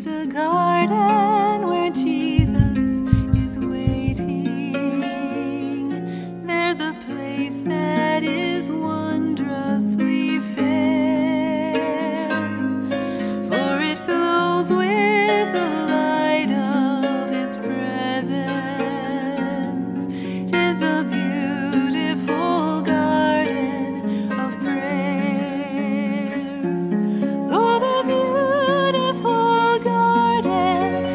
There's a garden where Jesus is waiting. There's a place that is wondrously fair, for it glows with the light of His presence. 'Tis the beautiful garden of prayer. Oh, the beautiful garden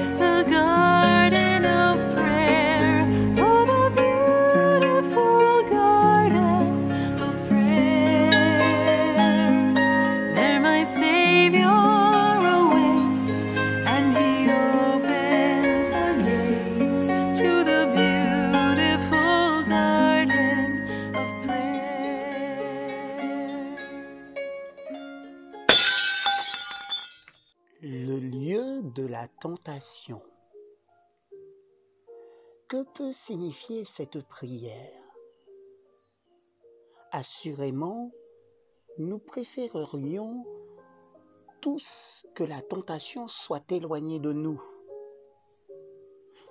of prayer. Oh, the beautiful garden of prayer. There my Savior awaits, and He opens the gates to the beautiful garden of prayer. Le lieu de la tentation. Que peut signifier cette prière? Assurément, nous préférerions tous que la tentation soit éloignée de nous.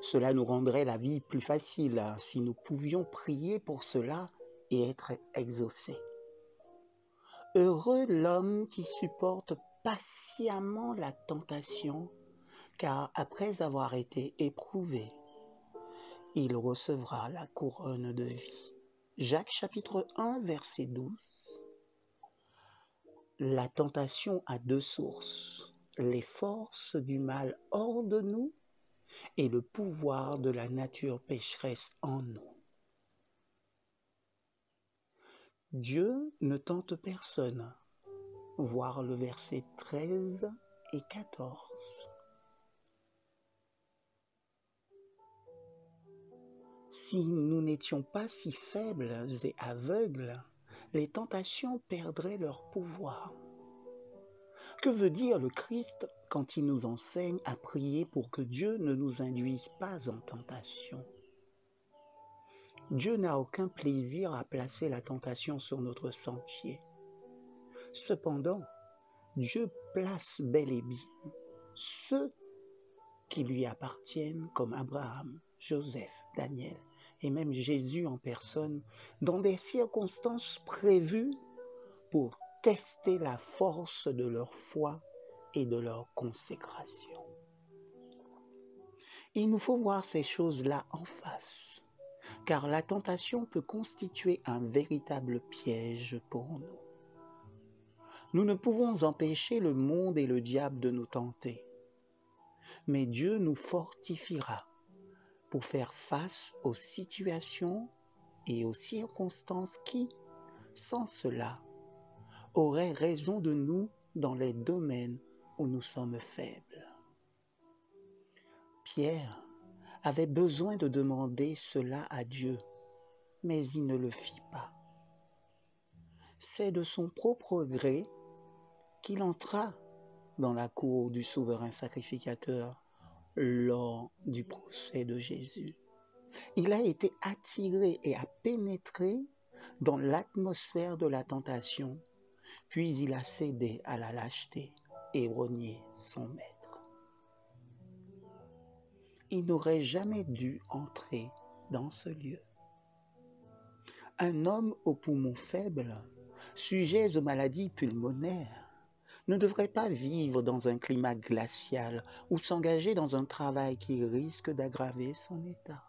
Cela nous rendrait la vie plus facile si nous pouvions prier pour cela et être exaucés. Heureux l'homme qui supporte patiemment la tentation, car après avoir été éprouvé, il recevra la couronne de vie. Jacques chapitre 1, verset 12. La tentation a deux sources, les forces du mal hors de nous et le pouvoir de la nature pécheresse en nous. Dieu ne tente personne. Voir le verset 13 et 14. Si nous n'étions pas si faibles et aveugles, les tentations perdraient leur pouvoir. Que veut dire le Christ quand il nous enseigne à prier pour que Dieu ne nous induise pas en tentation? Dieu n'a aucun plaisir à placer la tentation sur notre sentier. Cependant, Dieu place bel et bien ceux qui lui appartiennent, comme Abraham, Joseph, Daniel et même Jésus en personne, dans des circonstances prévues pour tester la force de leur foi et de leur consécration. Il nous faut voir ces choses-là en face, car la tentation peut constituer un véritable piège pour nous. Nous ne pouvons empêcher le monde et le diable de nous tenter, mais Dieu nous fortifiera pour faire face aux situations et aux circonstances qui, sans cela, auraient raison de nous dans les domaines où nous sommes faibles. Pierre avait besoin de demander cela à Dieu, mais il ne le fit pas. C'est de son propre gré qu'il entra dans la cour du souverain sacrificateur lors du procès de Jésus. Il a été attiré et a pénétré dans l'atmosphère de la tentation, puis il a cédé à la lâcheté et renié son maître. Il n'aurait jamais dû entrer dans ce lieu. Un homme aux poumons faibles, sujet aux maladies pulmonaires, ne devrait pas vivre dans un climat glacial ou s'engager dans un travail qui risque d'aggraver son état.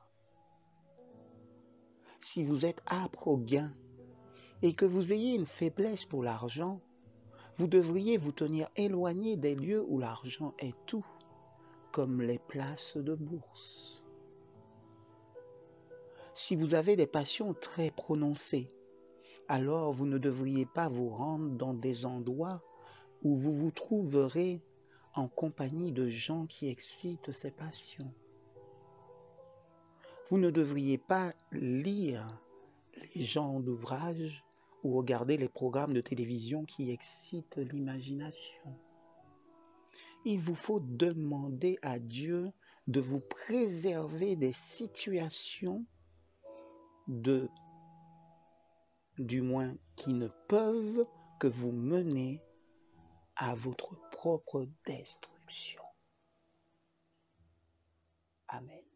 Si vous êtes âpre au gain et que vous ayez une faiblesse pour l'argent, vous devriez vous tenir éloigné des lieux où l'argent est tout, comme les places de bourse. Si vous avez des passions très prononcées, alors vous ne devriez pas vous rendre dans des endroits où vous vous trouverez en compagnie de gens qui excitent ces passions. Vous ne devriez pas lire les genres d'ouvrages ou regarder les programmes de télévision qui excitent l'imagination. Il vous faut demander à Dieu de vous préserver des situations du moins qui ne peuvent que vous mener à votre propre destruction. Amen.